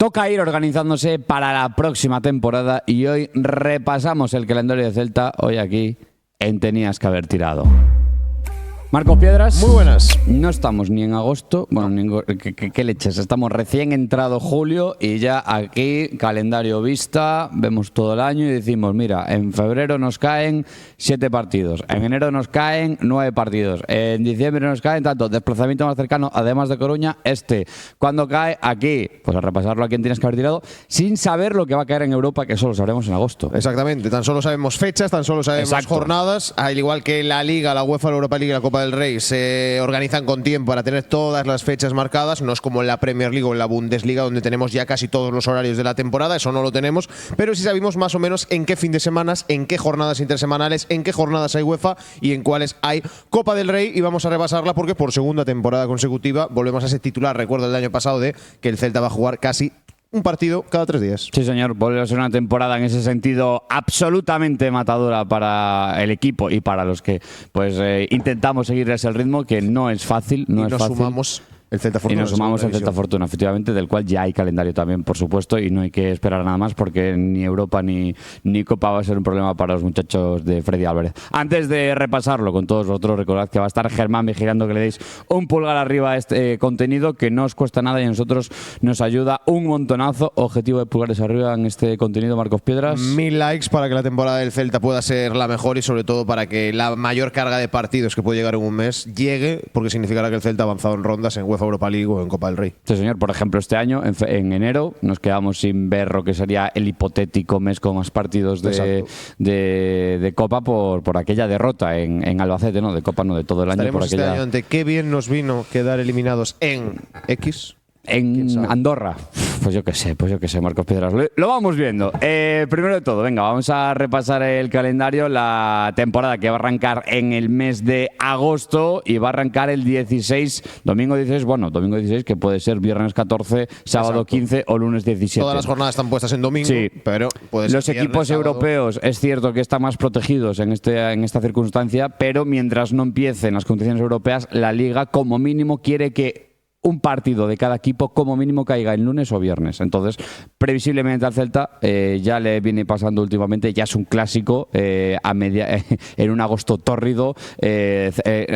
Toca ir organizándose para la próxima temporada y hoy repasamos el calendario de Celta, hoy aquí en Tenías que haber tirado. Marcos Piedras. Muy buenas. No estamos ni en agosto, bueno, ¿qué leches? Estamos recién entrado julio y ya aquí, calendario vista, vemos todo el año y decimos, mira, en febrero nos caen 7 partidos, en enero nos caen 9 partidos, en diciembre nos caen tanto, desplazamiento más cercano, además de Coruña, ¿Cuándo cae? Aquí. Pues a repasarlo a quien tienes que haber tirado, sin saber lo que va a caer en Europa, que eso lo sabremos en agosto. Exactamente, tan solo sabemos fechas, tan solo sabemos jornadas, al igual que la Liga, la UEFA, la Europa League y la Copa del Rey se organizan con tiempo para tener todas las fechas marcadas. No es como en la Premier League o en la Bundesliga, donde tenemos ya casi todos los horarios de la temporada, eso no lo tenemos, pero sí sabemos más o menos en qué fin de semana, en qué jornadas intersemanales, en qué jornadas hay UEFA y en cuáles hay Copa del Rey, y vamos a repasarla porque por segunda temporada consecutiva volvemos a ese titular, recuerdo el año pasado, de que el Celta va a jugar casi un partido cada 3 días. Sí, señor. Vuelve a ser una temporada en ese sentido absolutamente matadora para el equipo y para los que intentamos seguirles el ritmo, que no es fácil. Sumamos el Celta Fortuna. Y nos sumamos el Celta Fortuna, efectivamente, del cual ya hay calendario también, por supuesto, y no hay que esperar nada más porque ni Europa ni Copa va a ser un problema para los muchachos de Freddy Álvarez. Antes de repasarlo con todos vosotros, recordad que va a estar Germán vigilando que le deis un pulgar arriba a este contenido, que no os cuesta nada y a nosotros nos ayuda un montonazo. Objetivo de pulgares arriba en este contenido, Marcos Piedras. 1000 likes para que la temporada del Celta pueda ser la mejor y sobre todo para que la mayor carga de partidos que puede llegar en un mes llegue, porque significará que el Celta ha avanzado en rondas en UEFA Europa League o en Copa del Rey. Sí, señor. Por ejemplo, este año, en enero, nos quedamos sin ver lo que sería el hipotético mes con más partidos de Copa por aquella derrota en Albacete, ¿no? De Copa, no, de todo el año. Estaremos por aquella... este año ante qué bien nos vino quedar eliminados en X. En Andorra. Pues yo qué sé, Marcos Piedras. Lo vamos viendo. Primero de todo, venga, vamos a repasar el calendario. La temporada que va a arrancar en el mes de agosto y va a arrancar el 16, domingo 16, que puede ser viernes 14, sábado 15 o lunes 17. Todas las jornadas están puestas en domingo, sí, pero puede ser los viernes, equipos sábado. europeos es cierto que están más protegidos en esta circunstancia, pero mientras no empiecen las competiciones europeas, la Liga como mínimo quiere que un partido de cada equipo como mínimo caiga en lunes o viernes. Entonces, previsiblemente al Celta ya le viene pasando últimamente, ya es un clásico en un agosto tórrido.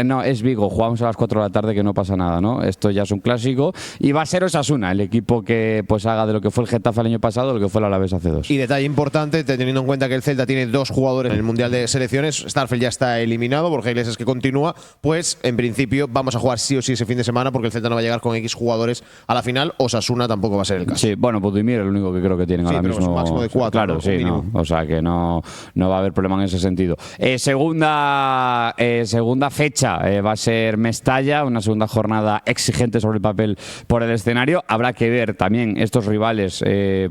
No, es Vigo, jugamos a las 4 de la tarde, que no pasa nada, ¿no? Esto ya es un clásico y va a ser Osasuna, el equipo que pues haga de lo que fue el Getafe el año pasado, lo que fue el Alavés hace 2. Y detalle importante, teniendo en cuenta que el Celta tiene 2 jugadores en el Mundial de Selecciones, Starfelt ya está eliminado, Borja Iglesias que continúa, pues en principio vamos a jugar sí o sí ese fin de semana porque el Celta no va a llegar con X jugadores a la final. Osasuna tampoco va a ser el caso. Sí, bueno, Budimir es el único que creo que tienen ahora mismo. Un máximo de 4. Claro, ¿no? sí, no, o sea que no va a haber problema en ese sentido. Segunda fecha va a ser Mestalla, una segunda jornada exigente sobre el papel por el escenario. Habrá que ver también, estos rivales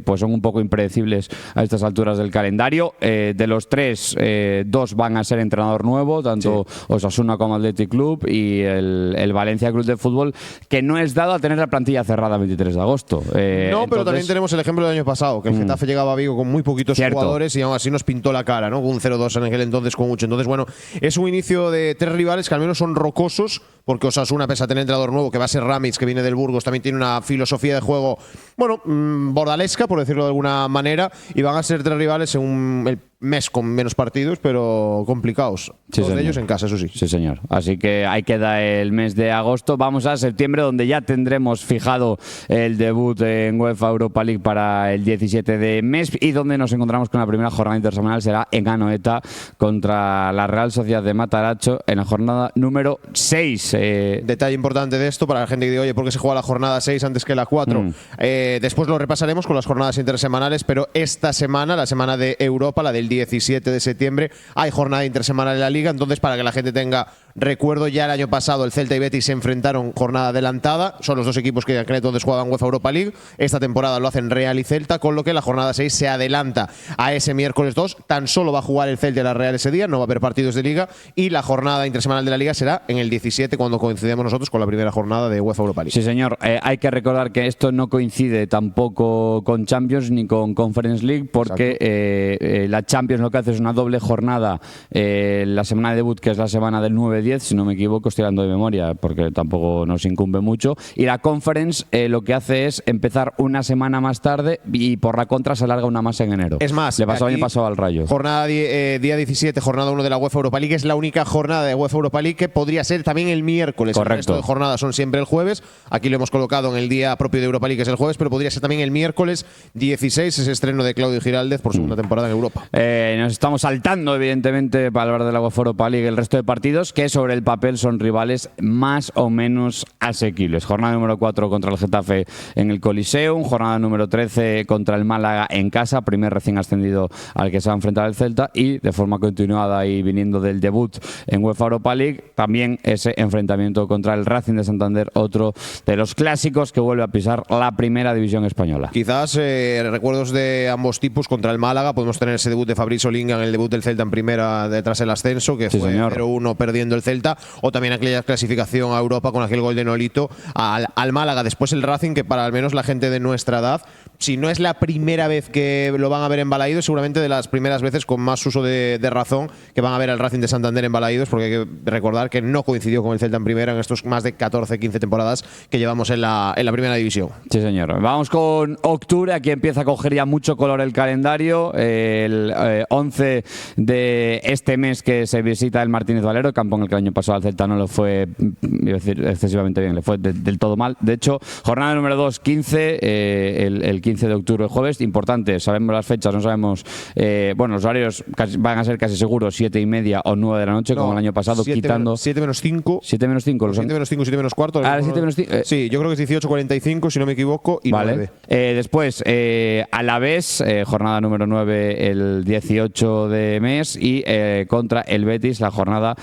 pues son un poco impredecibles a estas alturas del calendario. De los 3, 2 van a ser entrenador nuevo, tanto Osasuna como Athletic Club, y el Valencia Club de Fútbol, que no es dado a tener la plantilla cerrada el 23 de agosto. Pero también tenemos el ejemplo del año pasado, que el Getafe llegaba a Vigo con muy poquitos jugadores y aún así nos pintó la cara, ¿no? Con un 0-2 en aquel entonces con mucho. Entonces, bueno, es un inicio de 3 rivales que al menos son rocosos, porque Osasuna, pese a tener entrenador nuevo, que va a ser Ramitz, que viene del Burgos, también tiene una filosofía de juego, bueno, bordalesca, por decirlo de alguna manera, y van a ser 3 rivales en el mes con menos partidos, pero complicados. Sí, Todos de ellos en casa, eso sí. Sí, señor. Así que ahí queda el mes de agosto. Vamos a septiembre, donde ya tendremos fijado el debut en UEFA Europa League para el 17 de mes y donde nos encontramos con la primera jornada intersemanal. Será en Anoeta contra la Real Sociedad de Mataracho en la jornada número 6. Detalle importante de esto para la gente que diga, oye, ¿por qué se juega la jornada 6 antes que la 4? Después lo repasaremos con las jornadas intersemanales, pero esta semana, la semana de Europa, la del 17 de septiembre, hay jornada intersemanal en la Liga. Entonces, para que la gente tenga recuerdo, ya el año pasado el Celta y Betis se enfrentaron jornada adelantada. Son los 2 equipos que en aquel entonces jugaban UEFA Europa League. Esta temporada lo hacen Real y Celta, con lo que la jornada 6 se adelanta a ese miércoles 2. Tan solo va a jugar el Celta y la Real ese día, no va a haber partidos de Liga, y la jornada intersemanal de la Liga será en el 17, cuando coincidamos nosotros con la primera jornada de UEFA Europa League. Sí, señor. Hay que recordar que esto no coincide tampoco con Champions ni con Conference League, porque la Champions lo que hace es una doble jornada, la semana de debut, que es la semana del 9 9-10, si no me equivoco, estoy hablando de memoria porque tampoco nos incumbe mucho. Y la Conference lo que hace es empezar una semana más tarde y por la contra se alarga una más en enero. Es más, le pasó el año pasado al Rayo. Jornada día 17, jornada 1 de la UEFA Europa League, es la única jornada de UEFA Europa League que podría ser también el miércoles. Correcto. El resto de jornadas son siempre el jueves. Aquí lo hemos colocado en el día propio de Europa League, que es el jueves, pero podría ser también el miércoles 16, ese estreno de Claudio Giraldez por segunda temporada en Europa. Nos estamos saltando, evidentemente, para hablar de la UEFA Europa League, el resto de partidos que sobre el papel son rivales más o menos asequibles. Jornada número 4 contra el Getafe en el Coliseum, jornada número 13 contra el Málaga en casa, primer recién ascendido al que se va a enfrentar el Celta, y de forma continuada y viniendo del debut en UEFA Europa League, también ese enfrentamiento contra el Racing de Santander, otro de los clásicos que vuelve a pisar la primera división española. Quizás recuerdos de ambos tipos. Contra el Málaga podemos tener ese debut de Fabrizio Linga en el debut del Celta en primera detrás del ascenso, que fue 0-1 perdiendo el Celta, o también aquella clasificación a Europa con aquel gol de Nolito al Málaga. Después el Racing, que para al menos la gente de nuestra edad, si no es la primera vez que lo van a ver en Balaídos, seguramente de las primeras veces con más uso de razón que van a ver al Racing de Santander en Balaídos, porque hay que recordar que no coincidió con el Celta en primera en estos más de 14-15 temporadas que llevamos en la primera división. Sí, señor. Vamos con octubre. Aquí empieza a coger ya mucho color el calendario. El 11 de este mes que se visita el Martínez Valero, campo en el que el año pasado al Celta no lo fue, iba a decir, excesivamente bien, le fue del todo mal. De hecho, jornada número 2, 15, el 15 de octubre, el jueves. Importante, sabemos las fechas, no sabemos. Bueno, los horarios van a ser casi seguros 7:30 o 9 de la noche, como el año pasado, quitando. 7 menos 5. 7 menos 5. 7 menos 5, 7 menos cuarto. Ah, 7 menos 5. Sí, yo creo que es 18:45, si no me equivoco, y vale. 9. Después, Alavés, jornada número 9, el 18 de mes, y contra el Betis, la jornada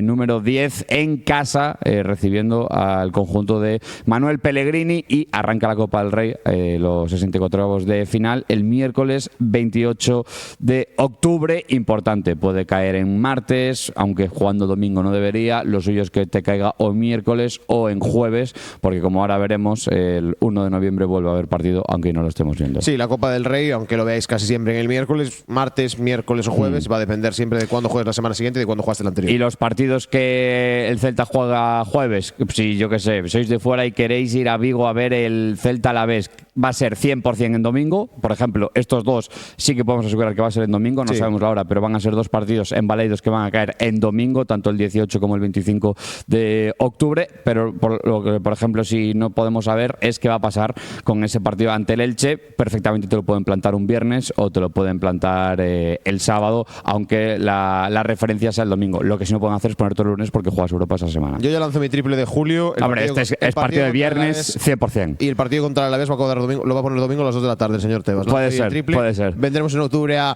número 10 en casa, recibiendo al conjunto de Manuel Pellegrini, y arranca la Copa del Rey, los 64avos de final, el miércoles 28 de octubre. Importante, puede caer en martes, aunque jugando domingo no debería. Lo suyo es que te caiga o miércoles o en jueves, porque como ahora veremos, el 1 de noviembre vuelve a haber partido, aunque no lo estemos viendo. Sí, la Copa del Rey, aunque lo veáis casi siempre en el miércoles, martes, miércoles o jueves, va a depender siempre de cuándo juegues la semana siguiente y de cuándo jugaste la anterior. Y los partidos que el Celta juega jueves, si yo qué sé, sois de fuera y queréis ir a Vigo a ver el Celta Alavés, va a ser 100% en domingo. Por ejemplo, estos dos sí que podemos asegurar que va a ser en domingo, no sabemos la hora, pero van a ser dos partidos en Baleidos que van a caer en domingo, tanto el 18 como el 25 de octubre. Pero lo que, por ejemplo, si no podemos saber es qué va a pasar con ese partido ante el Elche. Perfectamente te lo pueden plantar un viernes o te lo pueden plantar el sábado, aunque la referencia sea el domingo. Lo que sí no pueden hacer es poner todo el lunes porque juegas Europa esa semana. Yo ya lanzo mi triple de julio. Hombre, este es partido de viernes 100%. Y el partido contra el Alavés va a quedar domingo, lo va a poner el domingo a las 2 de la tarde, el señor Tebas. Puede ser, puede ser. Vendremos en octubre a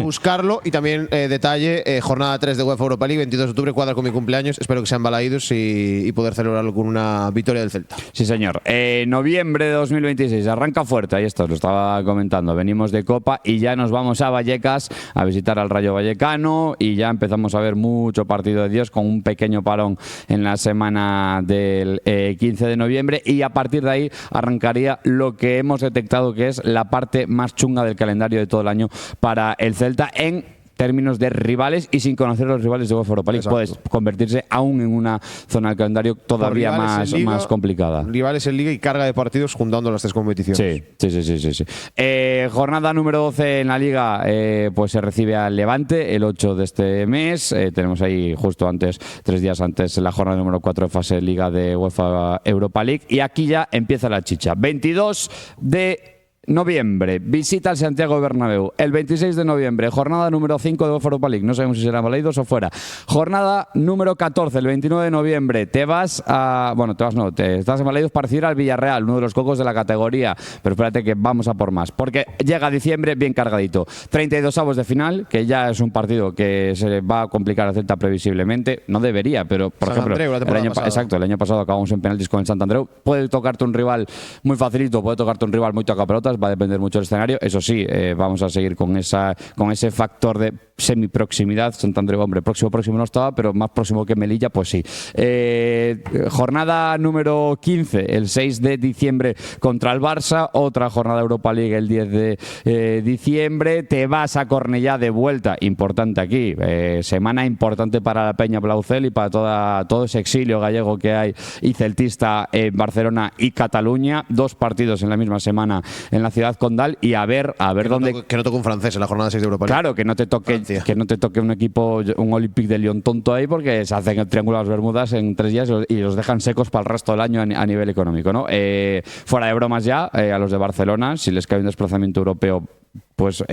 buscarlo. Y también, detalle, jornada 3 de UEFA Europa League, 22 de octubre, cuadra con mi cumpleaños. Espero que sean balaídos y poder celebrarlo con una victoria del Celta. Sí, señor. Noviembre de 2026, arranca fuerte, ahí está, lo estaba comentando. Venimos de Copa y ya nos vamos a Vallecas a visitar al Rayo Vallecano, y ya empezamos a ver mucho partido de Dios, con un pequeño parón en la semana del 15 de noviembre, y a partir de ahí arrancaría lo que hemos detectado que es la parte más chunga del calendario de todo el año para el Celta en términos de rivales, y sin conocer los rivales de UEFA Europa League. Exacto. Puedes convertirse aún en una zona del calendario todavía más complicada. Rivales en Liga y carga de partidos juntando las tres competiciones. Sí. Jornada número 12 en la Liga, pues se recibe al Levante el 8 de este mes. Tenemos ahí justo antes, 3 días antes, la jornada número 4 de fase de Liga de UEFA Europa League. Y aquí ya empieza la chicha. 22 de noviembre, visita al Santiago Bernabéu. El 26 de noviembre, jornada número 5 de UEFA Europa League. No sabemos si será Baleidos o fuera. Jornada número 14, el 29 de noviembre. Te estás en Baleidos para recibir al Villarreal, uno de los cocos de la categoría. Pero espérate que vamos a por más, porque llega diciembre bien cargadito. 32avos de final, que ya es un partido que se va a complicar a Celta previsiblemente. No debería, pero por ejemplo, el año pasado acabamos en penaltis con el Sant Andreu. Puede tocarte un rival muy facilito, puede tocarte un rival muy tocapelotas. dudas, va a depender mucho del escenario. Eso sí, vamos a seguir con ese factor de semi-proximidad. Santander, hombre, próximo no estaba, pero más próximo que Melilla, pues sí. Jornada número 15, el 6 de diciembre contra el Barça, otra jornada Europa League el 10 de diciembre, te vas a Cornellá de vuelta, importante aquí, semana importante para la Peña Blaucel y para todo ese exilio gallego que hay y celtista en Barcelona y Cataluña, 2 partidos en la misma semana en la ciudad condal y a ver dónde… Que no toque un francés en la jornada 6 de Europa League. Claro, que no te toque un equipo, un Olympique de Lyon tonto ahí, porque se hacen el triángulo de las Bermudas en 3 días y los dejan secos para el resto del año a nivel económico, ¿no? Fuera de bromas ya, a los de Barcelona, si les cae un desplazamiento europeo, pues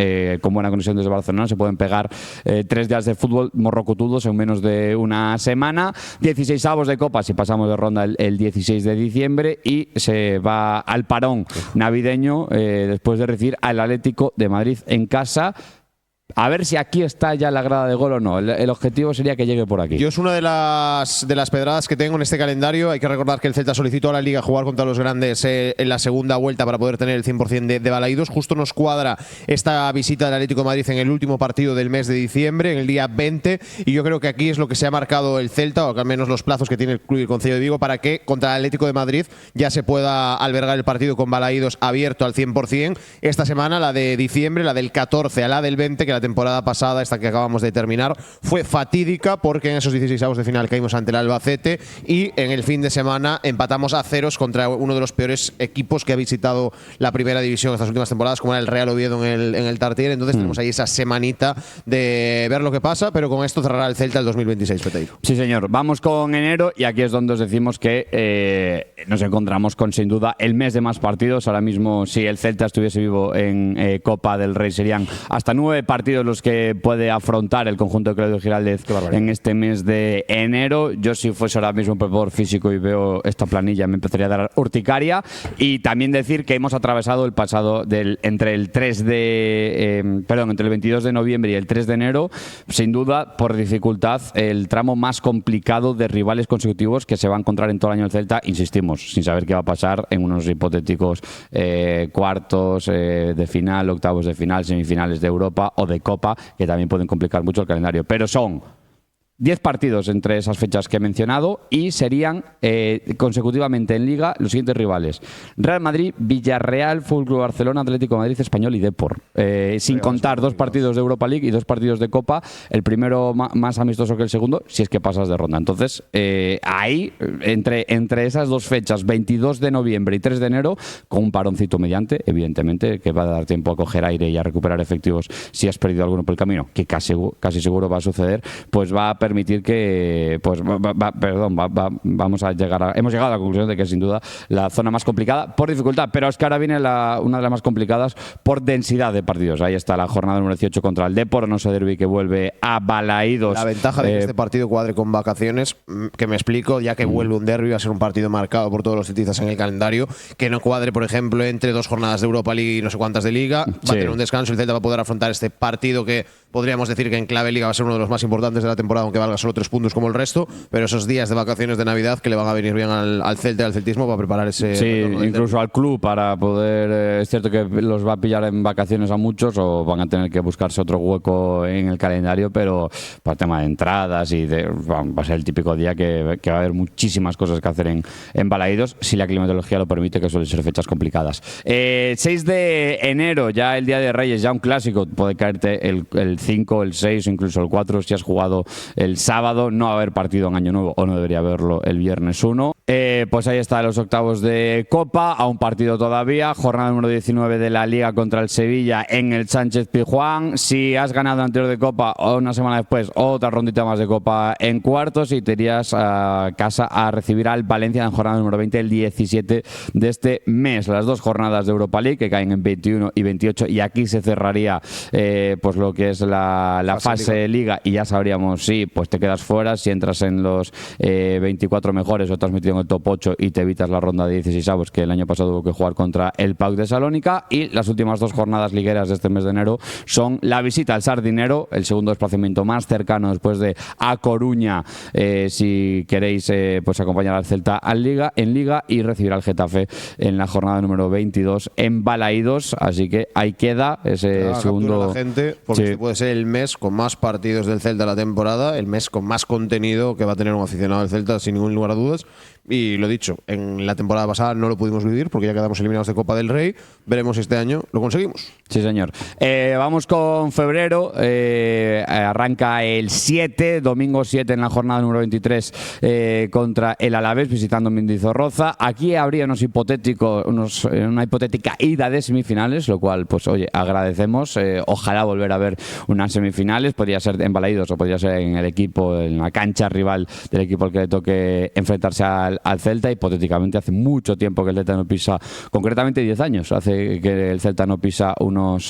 con buena conexión desde Barcelona se pueden pegar 3 días de fútbol morrocotudos en menos de una semana. 16avos de Copa si pasamos de ronda el 16 de diciembre y se va al parón navideño después de recibir al Atlético de Madrid en casa. A ver si aquí está ya la grada de gol o no. El objetivo sería que llegue por aquí. Yo es una de las pedradas que tengo en este calendario. Hay que recordar que el Celta solicitó a la Liga jugar contra los grandes en la segunda vuelta para poder tener el 100% de Balaídos. Justo nos cuadra esta visita del Atlético de Madrid en el último partido del mes de diciembre, en el día 20. Y yo creo que aquí es lo que se ha marcado el Celta, o al menos los plazos que tiene el club y el Concello de Vigo, para que contra el Atlético de Madrid ya se pueda albergar el partido con Balaídos abierto al 100%. Esta semana, la de diciembre, la del 14 a la del 20, que la temporada pasada, esta que acabamos de terminar, fue fatídica porque en esos 16avos de final caímos ante el Albacete y en el fin de semana empatamos a 0 contra uno de los peores equipos que ha visitado la primera división estas últimas temporadas, como era el Real Oviedo en el Tartiere. Entonces tenemos ahí esa semanita de ver lo que pasa, pero con esto cerrará el Celta el 2026, Peteiro. Sí, señor. Vamos con enero y aquí es donde os decimos que nos encontramos con, sin duda, el mes de más partidos. Ahora mismo, si el Celta estuviese vivo en Copa del Rey, serían hasta 9 partidos los que puede afrontar el conjunto de Claudio Giraldez en este mes de enero. Yo, si fuese ahora mismo un preparador físico y veo esta planilla, me empezaría a dar urticaria. Y también decir que hemos atravesado el pasado entre el 22 de noviembre y el 3 de enero, sin duda, por dificultad, el tramo más complicado de rivales consecutivos que se va a encontrar en todo el año el Celta, insistimos, sin saber qué va a pasar en unos hipotéticos cuartos de final, octavos de final, semifinales de Europa o de Copa, que también pueden complicar mucho el calendario. Pero son 10 partidos entre esas fechas que he mencionado y serían consecutivamente en Liga los siguientes rivales: Real Madrid, Villarreal, Fútbol Club Barcelona, Atlético de Madrid, Español y Depor. Sin contar 2 partidos de Europa League y 2 partidos de Copa, el primero más amistoso que el segundo, si es que pasas de ronda. Entonces, ahí, entre esas 2 fechas, 22 de noviembre y 3 de enero, con un paroncito mediante, evidentemente, que va a dar tiempo a coger aire y a recuperar efectivos si has perdido alguno por el camino, que casi seguro va a suceder, pues va a permitir que, pues, hemos llegado a la conclusión de que sin duda la zona más complicada por dificultad, pero es que ahora viene una de las más complicadas por densidad de partidos. Ahí está la jornada número 18 contra el Depor, no sé, derbi que vuelve a Balaídos. La ventaja de que este partido cuadre con vacaciones, que me explico, ya que vuelve un derbi, va a ser un partido marcado por todos los celtistas en el calendario, que no cuadre, por ejemplo, entre 2 jornadas de Europa League y no sé cuántas de Liga. Va a tener un descanso, el Celta va a poder afrontar este partido que podríamos decir que en clave Liga va a ser uno de los más importantes de la temporada, aunque valga solo 3 puntos como el resto, pero esos días de vacaciones de Navidad que le van a venir bien al Celta y al celtismo para preparar ese… Sí, incluso al club para poder… es cierto que los va a pillar en vacaciones a muchos o van a tener que buscarse otro hueco en el calendario, pero para el tema de entradas va a ser el típico día que va a haber muchísimas cosas que hacer en Balaídos, si la climatología lo permite, que suelen ser fechas complicadas. 6 de enero, ya el Día de Reyes, ya un clásico, puede caerte el 5, el 6 o incluso el 4 si has jugado el sábado. No va a haber partido en Año Nuevo, o no debería haberlo el viernes 1. Pues ahí está los octavos de Copa, a un partido todavía, jornada número 19 de la Liga contra el Sevilla en el Sánchez Pizjuán. Si has ganado el anterior de Copa, o una semana después, otra rondita más de Copa en cuartos y te irías a casa a recibir al Valencia en jornada número 20, el 17 de este mes. Las 2 jornadas de Europa League que caen en 21 y 28 y aquí se cerraría pues lo que es la fase Liga y ya sabríamos si pues te quedas fuera, si entras en los 24 mejores o te has metido en el top 8 y te evitas la ronda de 16avos que el año pasado hubo que jugar contra el PAOK de Salónica. Y las últimas 2 jornadas ligueras de este mes de enero son la visita al Sardinero, el segundo desplazamiento más cercano después de A Coruña, si queréis pues acompañar al Celta en Liga, y recibir al Getafe en la jornada número 22 en Balaídos. Así que ahí queda ese segundo. La gente, porque este puede ser el mes con más partidos del Celta de la temporada, el mes con más contenido que va a tener un aficionado del Celta, sin ningún lugar a dudas. Y lo dicho, en la temporada pasada no lo pudimos vivir porque ya quedamos eliminados de Copa del Rey. Veremos si este año lo conseguimos. Sí, señor. Vamos con febrero. Arranca el 7, domingo 7 en la jornada número 23 contra el Alavés, visitando Mendizorroza. Aquí habría una hipotética ida de semifinales, lo cual, pues oye, agradecemos. Ojalá volver a ver unas semifinales. Podría ser en Balaídos o podría ser en el equipo, en la cancha rival del equipo al que le toque enfrentarse al Celta. Hipotéticamente, hace mucho tiempo que el Celta no pisa, concretamente 10 años, hace que el Celta no pisa unas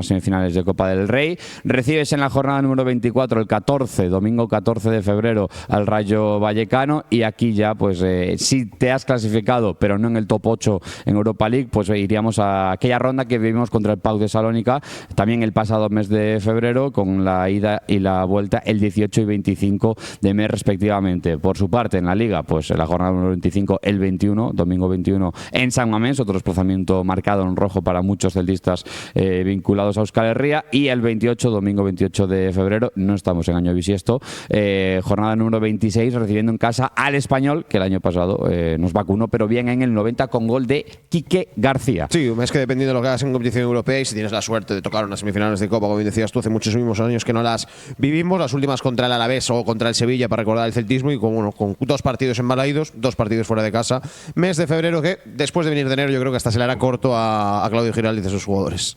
semifinales de Copa del Rey. Recibes en la jornada número 24, el 14, domingo 14 de febrero, al Rayo Vallecano, y aquí ya, pues si te has clasificado, pero no en el top 8 en Europa League, pues iríamos a aquella ronda que vivimos contra el PAOK de Salónica, también el pasado mes de febrero, con la ida y la vuelta el 18 y 25 de mes respectivamente. Por su parte, en la Liga, pues en la jornada número 25, el 21, domingo 21, en San Mamés, otro desplazamiento marcado en rojo para muchos celtistas vinculados a Euskal Herria, y el 28, domingo 28 de febrero, no estamos en año bisiesto, jornada número 26, recibiendo en casa al Español, que el año pasado nos vacunó, pero bien en el 90 con gol de Quique García. Sí, es que dependiendo de lo que hagas en competición europea, y si tienes la suerte de tocar unas semifinales de Copa, como bien decías tú, hace muchísimos años que no las vivimos, las últimas contra el Alavés o contra el Sevilla, para recordar el celtismo, y con 2 partidos en Balaídos, 2 partidos fuera de casa. Mes de febrero que, después de venir de enero, yo creo que hasta se le hará corto a Claudio Giraldez y a sus jugadores.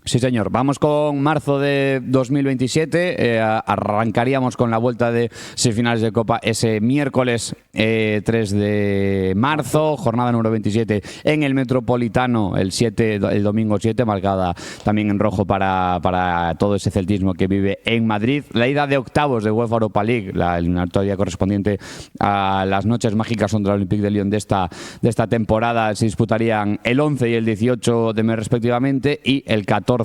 Sí, señor. Vamos con marzo de 2027. Arrancaríamos con la vuelta de semifinales de Copa ese miércoles 3 de marzo, jornada número 27 en el Metropolitano, el domingo 7, marcada también en rojo para todo ese celtismo que vive en Madrid. La ida de octavos de UEFA Europa League, la eliminatoria correspondiente a las noches mágicas contra el Olympique de Lyon de esta temporada, se disputarían el 11 y el 18 de mes respectivamente, y el 14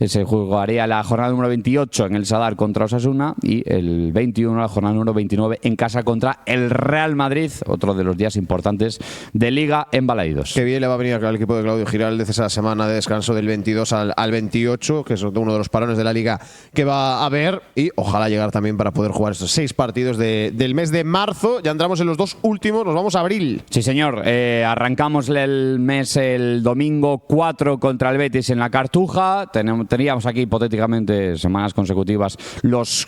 se jugaría la jornada número 28 en el Sadar contra Osasuna, y el 21 la jornada número 29 en casa contra el Real Madrid, otro de los días importantes de Liga en Balaídos. Qué bien le va a venir al equipo de Claudio Giraldez esa semana de descanso del 22 al 28, que es uno de los parones de la Liga que va a haber, y ojalá llegar también para poder jugar estos 6 partidos del mes de marzo. Ya entramos en los 2 últimos, nos vamos a abril. Sí, señor. Arrancamos el mes el domingo 4 contra el Betis en la Cartuja. Teníamos aquí hipotéticamente semanas consecutivas los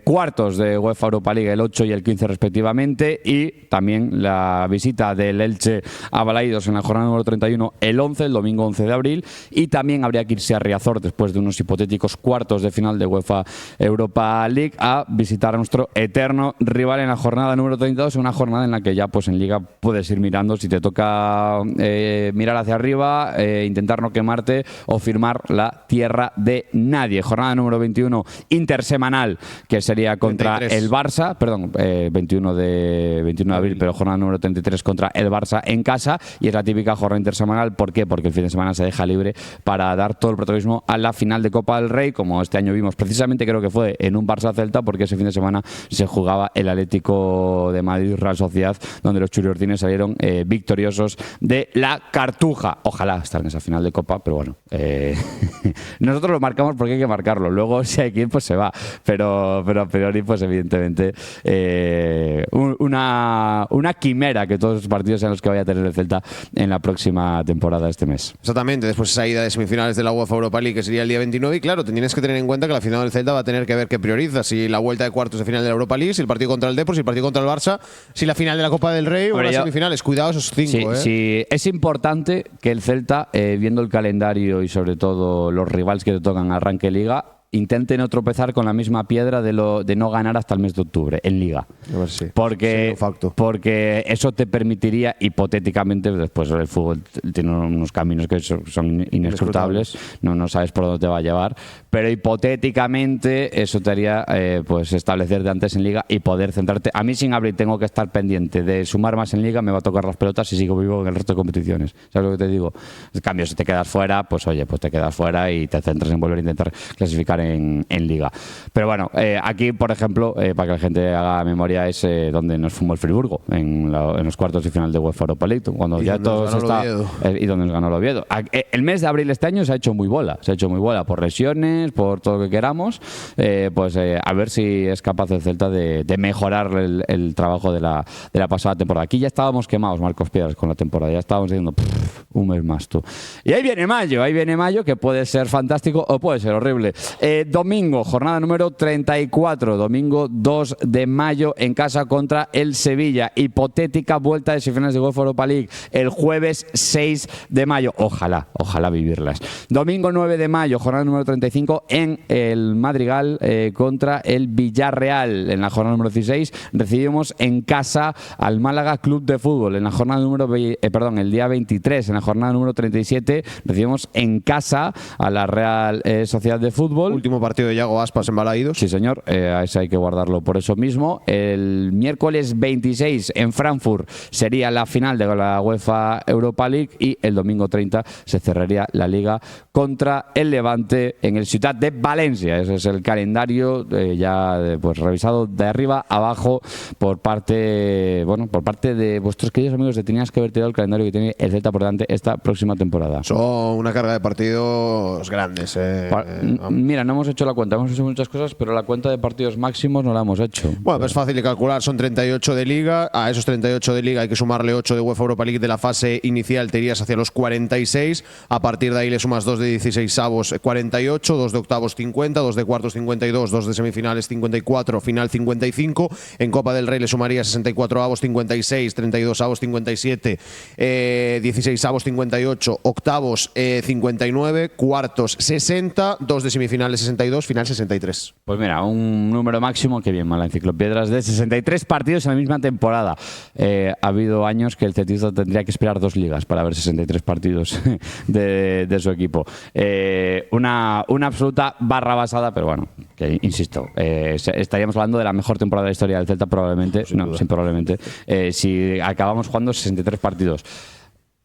cuartos de UEFA Europa League, el 8 y el 15 respectivamente, y también la visita del Elche a Balaídos en la jornada número 31 el 11, el domingo 11 de abril, y también habría que irse a Riazor después de unos hipotéticos cuartos de final de UEFA Europa League a visitar a nuestro eterno rival en la jornada número 32, una jornada en la que ya pues en Liga puedes ir mirando si te toca mirar hacia arriba, intentar no quemarte o firmar la tierra de nadie. Jornada número 21 intersemanal, que sería contra 33. El Barça, perdón, 21 de abril, pero jornada número 33 contra el Barça en casa, y es la típica jornada intersemanal. ¿Por qué? Porque el fin de semana se deja libre para dar todo el protagonismo a la final de Copa del Rey, como este año vimos precisamente, creo que fue en un Barça-Celta, porque ese fin de semana se jugaba el Atlético de Madrid-Real Sociedad, donde los churiordines salieron victoriosos de la Cartuja. Ojalá estar en esa final de Copa, pero bueno, nosotros lo marcamos porque hay que marcarlo. Luego, si hay quien, pues se va. Pero a priori, pues evidentemente, una quimera que todos los partidos sean los que vaya a tener el Celta en la próxima temporada de este mes. Exactamente, después esa ida de semifinales de la UEFA Europa League, que sería el día 29, y claro, tienes que tener en cuenta que la final del Celta va a tener que ver qué prioriza, si la vuelta de cuartos de final de la Europa League, si el partido contra el Depor, si el partido contra el Barça, si la final de la Copa del Rey o las semifinales. Cuidado esos 5. Sí, es importante que el Celta, viendo el calendario y sobre todo los rivales que te tocan arranque Liga, intente no tropezar con la misma piedra de no ganar hasta el mes de octubre en Liga. A ver si. Porque eso te permitiría, hipotéticamente, después el fútbol tiene unos caminos que son inescrutables, no sabes por dónde te va a llevar, pero hipotéticamente eso te haría pues establecerte antes en Liga y poder centrarte. A mí sin Abril tengo que estar pendiente de sumar más en Liga, me va a tocar las pelotas y sigo vivo en el resto de competiciones. ¿Sabes lo que te digo? En cambio, si te quedas fuera, pues oye, pues te quedas fuera y te centras en volver a intentar clasificar en Liga. Pero bueno, aquí, por ejemplo, para que la gente haga memoria, es donde nos fumó el Friburgo, en los cuartos de final de UEFA Europa League, cuando ya todo está y donde nos ganó el Oviedo. El mes de abril este año se ha hecho muy bola por lesiones, por todo lo que queramos, pues a ver si es capaz el Celta de mejorar el trabajo de la pasada temporada. Aquí ya estábamos quemados, Marcos Piedras, con la temporada, ya estábamos diciendo un mes más tú. Y ahí viene mayo, que puede ser fantástico o puede ser horrible. Domingo, jornada número 34, domingo 2 de mayo en casa contra el Sevilla. Hipotética vuelta de semifinales de UEFA Europa League el jueves 6 de mayo. Ojalá vivirlas. Domingo 9 de mayo, jornada número 35 en el Madrigal contra el Villarreal. En la jornada número 16 recibimos en casa al Málaga Club de Fútbol. En la jornada número el día 23, en la jornada número 37 recibimos en casa a la Real Sociedad de Fútbol. Último partido de Yago Aspas en Balaídos. Sí, señor. Ese hay que guardarlo por eso mismo. El miércoles 26 en Frankfurt sería la final de la UEFA Europa League y el domingo 30 se cerraría la Liga contra el Levante en el Ciutat de Valencia. Ese es el calendario pues revisado de arriba abajo por parte de vuestros queridos amigos de Tenías que haber tirado el calendario que tiene el Celta por delante esta próxima temporada. Son una carga de partidos grandes. Mira, no hemos hecho la cuenta, hemos hecho muchas cosas, pero la cuenta de partidos máximos no la hemos hecho. Bueno, pues es fácil de calcular, son 38 de Liga, a esos 38 de Liga hay que sumarle 8 de UEFA Europa League de la fase inicial, te irías hacia los 46, a partir de ahí le sumas 2 de 16avos 48, 2 de octavos 50, 2 de cuartos 52, 2 de semifinales 54, final 55, en Copa del Rey le sumaría 64avos 56, 32avos 57, 16avos 58, octavos 59, cuartos 60, 2 de semifinales 62, final 63. Pues mira, un número máximo, que bien, mala enciclopiedras, de 63 partidos en la misma temporada. Ha habido años que el celtista tendría que esperar 2 ligas para ver 63 partidos de su equipo. Una absoluta barra basada, pero bueno, que insisto, estaríamos hablando de la mejor temporada de la historia del Celta probablemente, si acabamos jugando 63 partidos.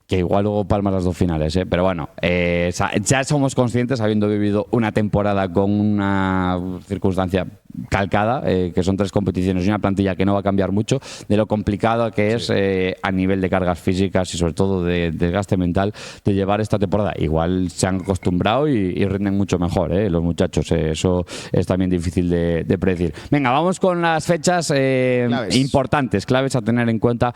Que igual luego palmas las 2 finales, pero bueno, ya somos conscientes, habiendo vivido una temporada con una circunstancia calcada, que son 3 competiciones y una plantilla que no va a cambiar mucho, de lo complicado que es a nivel de cargas físicas y sobre todo de desgaste mental de llevar esta temporada. Igual se han acostumbrado y rinden mucho mejor, los muchachos, eso es también difícil de predecir. Venga, vamos con las fechas importantes, claves a tener en cuenta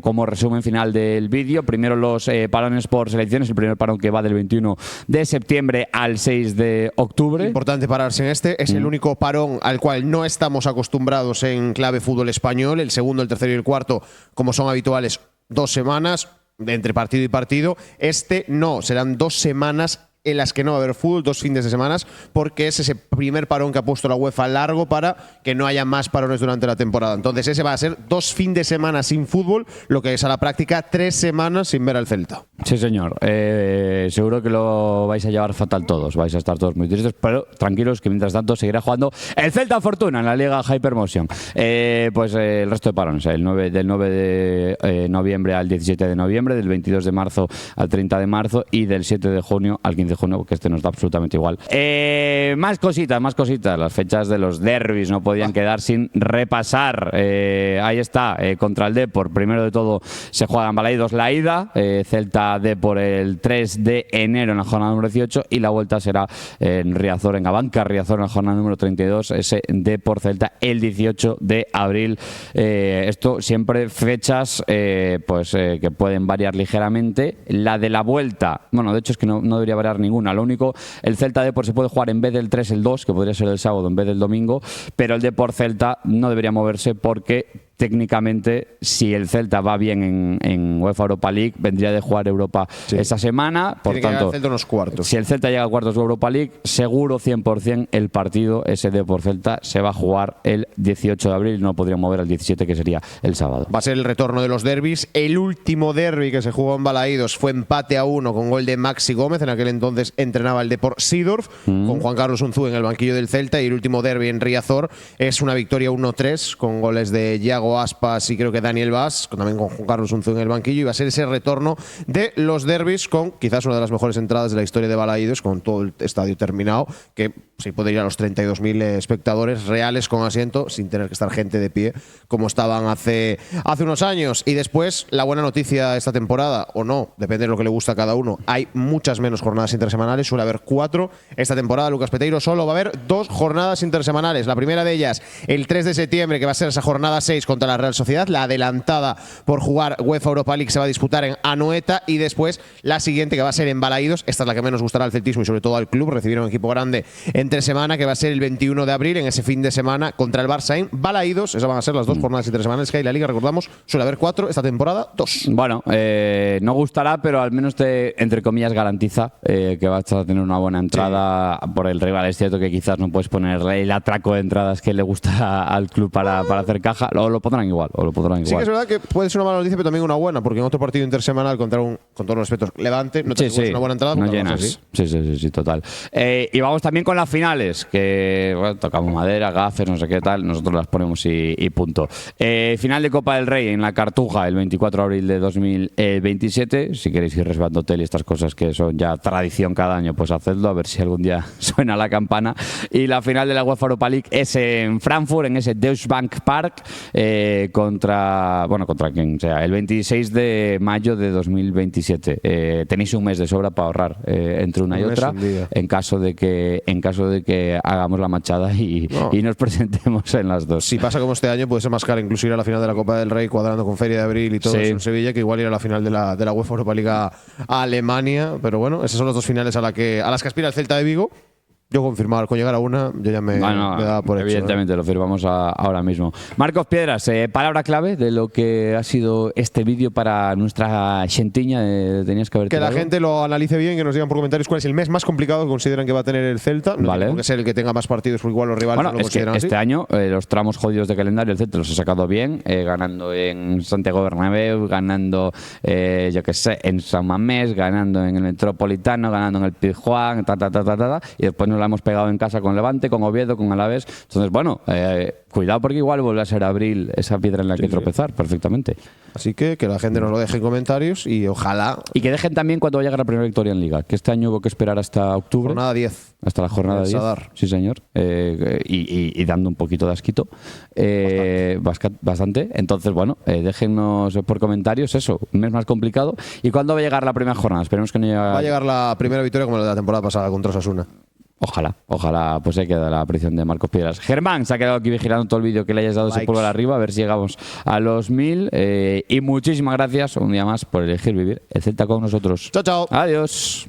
como resumen final del vídeo. Primero los parones por selecciones, el primer parón que va del 21 de septiembre al 6 de octubre. Importante pararse en este, es el único parón al cual no estamos acostumbrados en clave fútbol español. El segundo, el tercero y el cuarto, como son habituales, 2 semanas entre partido y partido. Este no, serán 2 semanas en las que no va a haber fútbol, 2 fines de semana, porque es ese primer parón que ha puesto la UEFA largo para que no haya más parones durante la temporada. Entonces ese va a ser 2 fines de semana sin fútbol, lo que es a la práctica 3 semanas sin ver al Celta. Sí, señor. Seguro que lo vais a llevar fatal todos, vais a estar todos muy tristes, pero tranquilos que mientras tanto seguirá jugando el Celta Fortuna en la Liga Hypermotion. Pues el resto de parones, del 9 de noviembre al 17 de noviembre, del 22 de marzo al 30 de marzo y del 7 de junio al 15 de junio, porque este nos da absolutamente igual. Más cositas. Las fechas de los derbis no podían quedar sin repasar. Ahí está, contra el Depor. Primero de todo se juega en Balaidos la ida, Celta-Depor el 3 de enero en la jornada número 18 y la vuelta será en Riazor, en Abanca Riazor en la jornada número 32, ese Depor-Celta el 18 de abril. Esto siempre fechas que pueden variar ligeramente. La de la vuelta, bueno, de hecho es que no debería variar ninguna. Lo único, el Celta-Depor se puede jugar en vez del 3 el 2, que podría ser el sábado en vez del domingo, pero el Depor-Celta no debería moverse porque técnicamente, si el Celta va bien en UEFA Europa League, vendría de jugar Europa esa semana. Por tanto, el Celta unos cuartos. Si el Celta llega a cuartos de Europa League, seguro 100% el partido ese de por Celta se va a jugar el 18 de abril, no lo podrían mover al 17, que sería el sábado. Va a ser el retorno de los derbis. El último derbi que se jugó en Balaídos fue empate a 1 con gol de Maxi Gómez, en aquel entonces entrenaba el Depor Sidorf, con Juan Carlos Unzú en el banquillo del Celta, y el último derbi en Riazor es una victoria 1-3 con goles de Yago Aspas y creo que Daniel Vaz, también con Juan Carlos Unzú en el banquillo, y va a ser ese retorno de los derbis con quizás una de las mejores entradas de la historia de Balaídos, con todo el estadio terminado, que sí puede ir a los 32.000 espectadores reales con asiento, sin tener que estar gente de pie como estaban hace unos años. Y después, la buena noticia esta temporada, o no, depende de lo que le gusta a cada uno, hay muchas menos jornadas intersemanales, suele haber 4. Esta temporada, Lucas Peteiro, solo va a haber 2 jornadas intersemanales. La primera de ellas, el 3 de septiembre, que va a ser esa jornada 6 contra la Real Sociedad. La adelantada por jugar UEFA Europa League se va a disputar en Anoeta, y después la siguiente, que va a ser en Balaídos. Esta es la que menos gustará al celtismo y sobre todo al club, recibir un equipo grande entre semana, que va a ser el 21 de abril, en ese fin de semana, contra el Barça en Balaídos. Esas van a ser las 2 jornadas intersemanales que hay. La Liga, recordamos, suele haber 4, esta temporada 2. Bueno, no gustará, pero al menos te, entre comillas, garantiza que vas a tener una buena entrada por el rival. Es cierto que quizás no puedes poner el atraco de entradas que le gusta al club para hacer caja, o lo pondrán igual. Sí que es verdad que puede ser una mala noticia, pero también una buena, porque en otro partido intersemanal contra un, con todos los respetos, Levante, no te una buena entrada. No llenas. Sí, total. Y vamos también con las finales, que bueno, tocamos madera, gafes, no sé qué tal, nosotros las ponemos y punto. Final de Copa del Rey en la Cartuja el 24 de abril de 2027. Si queréis ir reservando hotel y estas cosas que son ya tradición cada año, pues hacedlo, a ver si algún día suena la campana. Y la final de la UEFA Europa League es en Frankfurt, en ese Deutsche Bank Park, contra quien sea, el 26 de mayo de 2027. Tenéis un mes de sobra para ahorrar entre una y otra, en caso de que hagamos la machada y nos presentemos en las dos. Si pasa como este año, puede ser más caro incluso ir a la final de la Copa del Rey, cuadrando con Feria de Abril y todo eso en Sevilla, que igual ir a la final de la UEFA Europa League a Alemania. Pero bueno, esas son las 2 finales a las que aspira el Celta de Vigo. Yo confirmar, con llegar a una, yo ya me da por hecho. Evidentemente, lo firmamos ahora mismo. Marcos Piedras, palabra clave de lo que ha sido este vídeo para nuestra xentiña. Tenías que haber que la gente lo analice bien, que nos digan por comentarios cuál es el mes más complicado que consideran que va a tener el Celta. No tiene por qué ser el que tenga más partidos, porque igual los rivales no lo consideran así. Este año, los tramos jodidos de calendario, el Celta los ha sacado bien, ganando en Santiago Bernabéu, ganando, yo qué sé, en San Mamés, ganando en el Metropolitano, ganando en el Pizjuán, y después nos la hemos pegado en casa con Levante, con Oviedo, con Alavés. Entonces, bueno, cuidado, porque igual vuelve a ser abril esa piedra en la que tropezar perfectamente. Así que la gente nos lo deje en comentarios y ojalá. Y que dejen también cuando vaya a la primera victoria en Liga, que este año hubo que esperar hasta octubre. Jornada 10. Hasta la jornada 10. Sí, señor. Y dando un poquito de asquito. Bastante. Entonces, bueno, déjennos por comentarios eso, un mes más complicado. ¿Y cuándo va a llegar la primera jornada? Esperemos que no llegue. Va a llegar la primera victoria como la de la temporada pasada contra Osasuna. Ojalá pues se quede la aparición de Marcos Piedras. Germán se ha quedado aquí vigilando todo el vídeo, que le hayas dado ese pulgar arriba, a ver si llegamos a los 1000. Y muchísimas gracias un día más por elegir vivir el Celta con nosotros. Chao. Adiós.